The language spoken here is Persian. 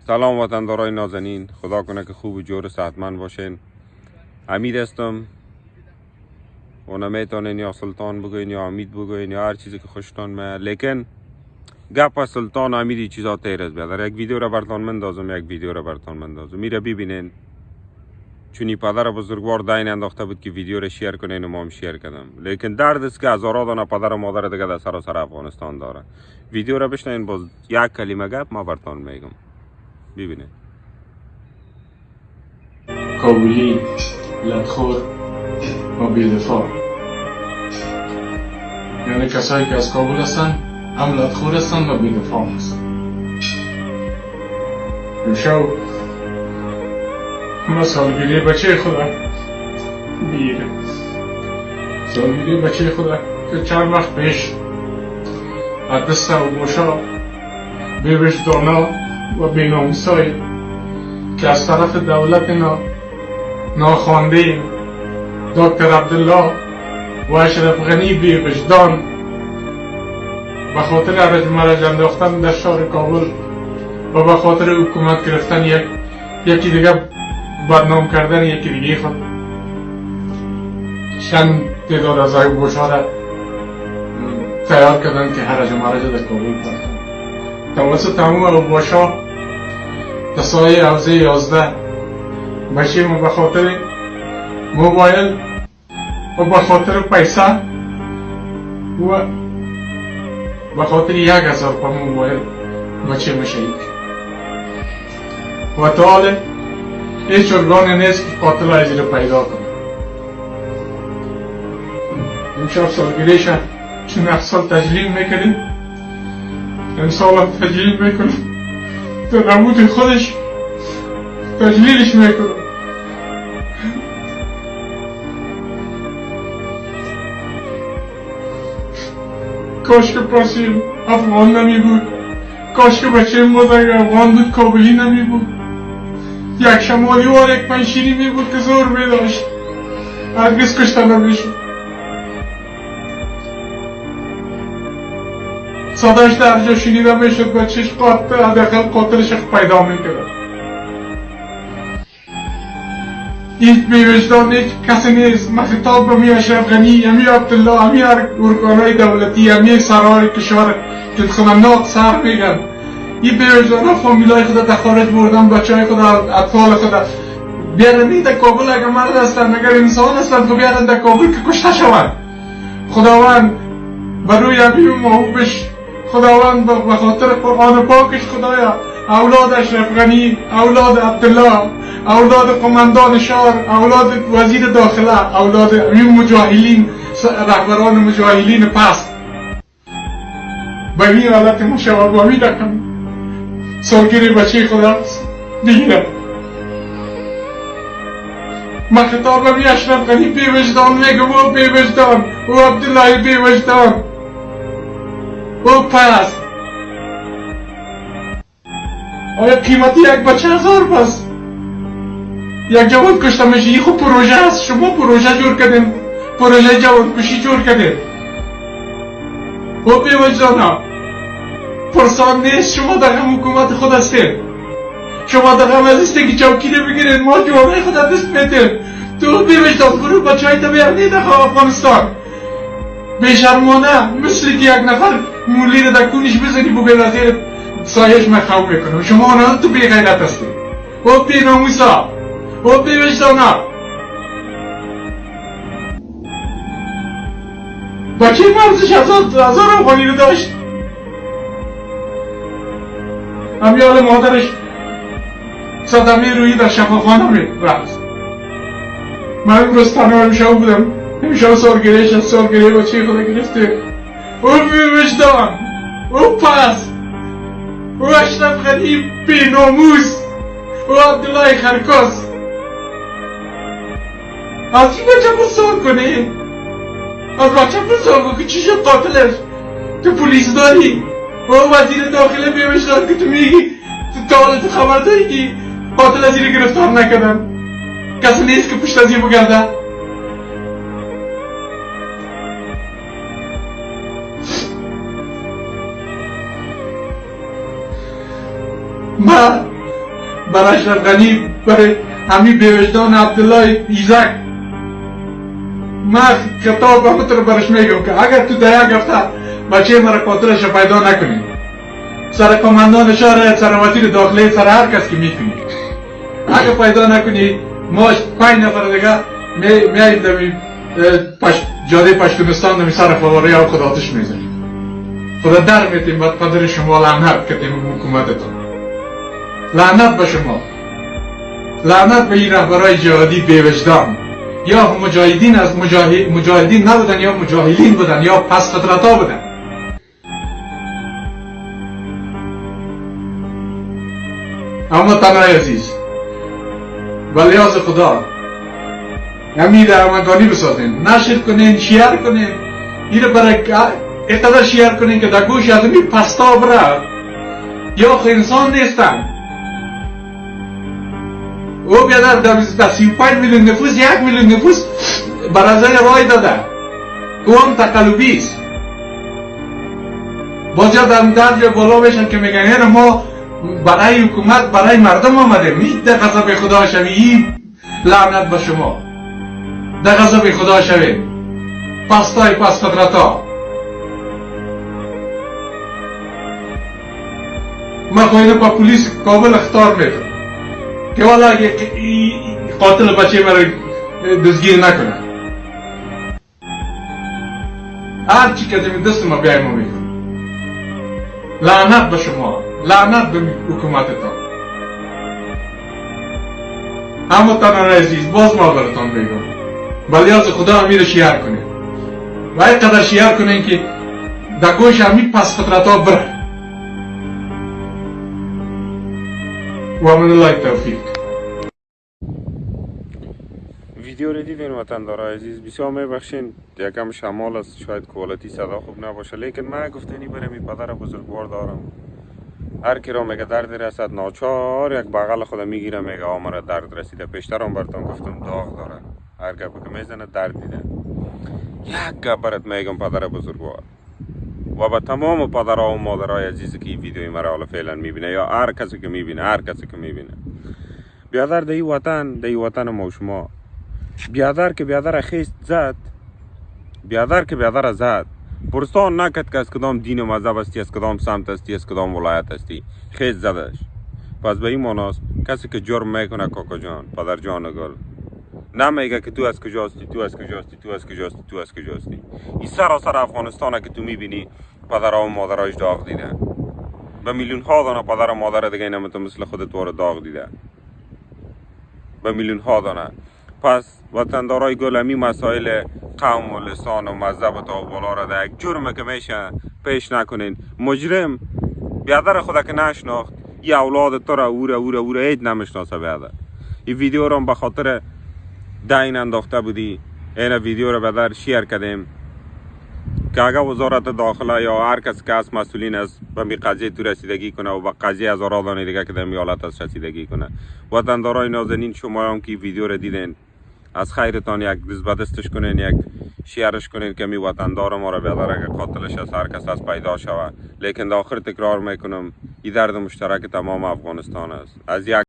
سلام وطندارای نازنین، خدا کنه که خوب و جور صحتمند باشین. امید هستم و نمیتونین یا سلطان بگوین یا امید بگوین یا هر چیزی که خوشتان میاد، لیکن گپ سلطان و امیدی چیزا تیر از بیادر. یک ویدیو را براتون مندازم، یک ویدیو را براتون مندازم، میره ببینین. چونی پدر بزرگوار داین انداخته بود که ویدیو را شیر کنین و ما هم شیر کردم، لیکن درد است که هزاران دانه پدر و مادر دیگه در سراسر افغانستان داره. ویدیو را بشنوین، باز یک کلمه گپ ما براتون میگم، ببینین. کابلی، لدخور و بی‌دفاع، یعنی کسایی که از کابل هستن هم لدخور هستن و بی‌دفاع هستن. امشب ما سالگیری بچه خدا میگیره، سالگیری بچه خدا که چند وقت پیش از دست اوباشا بی‌وجدانا و بی‌ناموسایی که از طرف دولت ناخوانده دکتر عبدالله و اشرف غنی بی وجدان به خاطر رج انداختن در شهر کابل و به خاطر حکومت گرفتن یکی دیگه بدنام کردن یکی دیگه خود چند تعداد از اوباشا را تیار کردن که هرج و مرج در کابل پردن. توسط تمام اوباشا در سایه حوزه 11 بچه ما به خاطر موبایل و به خاطر پیسه و به خاطر 1000 پا موبایل بچه ما شهید و تا حال هیچ ارگان نیست که قاتل ازی رو پیدا کنه. امشب سالگیریش چون افسال تجلیل میکنیم، امسال هم تجلیل میکنیم، در نمود خودش تجلیلش میکنم. کاش که پاسیم افغان نمی بود، کاش که بچه ما در افغان بود، کابلی نمی بود، یک شمالی و یک پنشیری می بود که زور می داشت، هرگز کشته نمی شد. صداش در جا شنیده می شد، بچهش قاتلش پیدا می کرد. این بی‌وجدان هیچ کسی نیست. من خطاب به می اشرف غنی، امی عبدالله، امی ارگانهای دولتی، امی سرهای کشور که خونمناک سر میگن. این بی‌وجدان ها فامیلای خود در خارج بردن، بچه های خود، اطفال خود بیارن این در کابل. اگر مرد هستن، اگر انسان هستن، خب بیارن در کابل که کشته شوند. خداوند بروی امی محبوبش، خداوند به خاطر قرآن پاکش، خدایا اولاد اشرف غنی، اولاد عبدالله، اولاد قماندان شهر، اولاد وزیر داخله، اولاد این مجاهلین، رهبران مجاهلین پست به این حالت مشابه با این رقم سالگیری بچه خدا بگیرم. من خطاب به اشرف غنی بی وجدان میگم، او بی وجدان، او عبدالله بی وجدان، او پست. آیا قیمتی یک بچه 1000 پس یک جوان کشته میشه؟ این خوب پروژه هست. شما پروژه جور کردین، پروژه جوان کشی جور کردین. او بی وجدان ها پرسان نیست. شما در هم حکومت خود هستین، شما در هم هستین که چوکی رو بگیرین، ما جوانه خود دست میتین. تو بی وجدان گروه بچه های تبیرنی در افغانستان بیشرمانه مثل که یک نفر مولی رو در کونش بزنی بگید از این سایش مخواه میکنم. شما آنها تو بی غیرت هستید، او بی ناموسا، او بی وجدانا. بچه مرزش 1000 افغانی رو داشت. امیال مادرش صدمه روی در شفاخانه می رفت. من امروز تنها امشب بودم، امشب سالگیریش از سالگیری بچه خدا گرفته. او بی وجدان، او پس، او اشرف غنی بی ناموس، او عبدالله خرکاس. از این بچه بسار کنی، از بچه بسار کن که چی شد قاتلش؟ تو پولیس داری؟ او وزیر داخله بی وجدان که تو میگی تو حالت خبر داری که قاتل از این گرفتار نکردن؟ کسی نیست که پشت از این بگرده؟ ما برای اشرف غنی، برای همین بیوجدان عبدالله ایزک، ما خطاب همه رو برش میگم که اگر تو در یک هفته بچه مرا قاتلش پیدا نکنی، سر کماندان شهر، سر وزیر داخله، سر هر کس که میتونی، اگر پیدا نکنی ما 5 نفر دیگه میاییم دمی جاده پشتونستان دمی سر فواره او خدا آتش میزنیم. خدا در میتیم بعد قدر شما لعنت کتیم حکومتتون. لعنت به شما، لعنت به این رهبرای جهادی بیوجدان. یا مجاهدین از مجاهدین نبودن، یا مجاهدین بودن، یا پس فطرتا بودن. اما تنهای عزیز ولی از خدا همین درمانگانی بسازین، نشر کنین، شیار کنین، این برای اقدر شیار کنین که در گوش از این پستا بره یا انسان نیستن. او بیادر در 35 میلیون نفوس 1 میلیون نفوس برازای رای داده، او هم تقلبی است. بازجا در جا بالا بشن که میگن ما برای حکومت برای مردم آمده، مید در غضب خدا شوی. لعنت به شما، در غضب خدا شوی پستای پس فطرتا. من خواهیدم با پولیس کابل اختار میدم که والا قاتل بچه مرا دستگیر نکنه. هر چی که دست ما بیای ما میکنم. لعنت به شما، لعنت به حکومتتان. اما تنها عزیز باز ما براتان بگم، ولی از خدا همین رو شیار کنید و اینقدر شیار کنید که در گوش همین پس فطرتا بره. و من الله توفیق. ویدیو رو دیدین وطندارای عزیز، بسیار میبخشین یکم شمال است، شاید کوالیتی صدا خوب نباشه، لیکن من گفتنی برای می پدر بزرگوار دارم. هر کی را میگه درد رسد ناچار یک بغل خود میگیره میگه آمره درد رسیده. پیشترم براتون گفتم داغ داره، هر گپی که میزنه درد دیده. یک گپ برات میگم پدر بزرگوار و به تمام پدرها و مادرای عزیزی که این ویدیوی مرا حالا فعلا میبینه یا هر کسی که میبینه، بیادر در این وطن ما شما، بیادر که بیادر خیست زد، بیادر که بیادر زد، پرستان نکد که از کدام دین و مذهب هستی، از کدام سمت هستی، از کدام ولایت هستی، خیست زدش. پس به این معناست کسی که جرم میکنه کاکا جان، پدر جان گل، نمیگه که تو از کجاستی، تو از کجاستی، تو از کجاستی، تو از کجاستی. این سراسر افغانستانه که تو میبینی پدرها و مادرهاش داغ دیده. به میلیون ها دانه پدر و مادر دیگه اینم مثل خودت وارد داغ دیده، به میلیون ها دانه. پس وطندارای گل همی مسائل قوم و لسان و مذهب و تاوبالا را در یک جرم که میشه پیش نکنین. مجرم بیادر خدا که نشناخت، یه اولاد تو را اوره هیچ نمیشناسه. بیادر این ویدیو رو به خاطر دین انداخته بودی، این ویدیو رو بیادر شیر کردیم که اگر وزارت داخله یا هر کس که از مسئولین است به می قضیه تو رسیدگی کنه و به قضیه از آرادان دیگه که در می حالت است رسیدگی کنه. وطندارای نازنین شما هم که ویدیو رو دیدین، از خیرتان یک دست به دستش کنین، یک شیرش کنین که می وطندار ما را بیادر اگر قاتلش از هر کس از پیدا شود. لیکن در آخر تکرار میکنم این درد مشترک تمام افغانستان است. از یک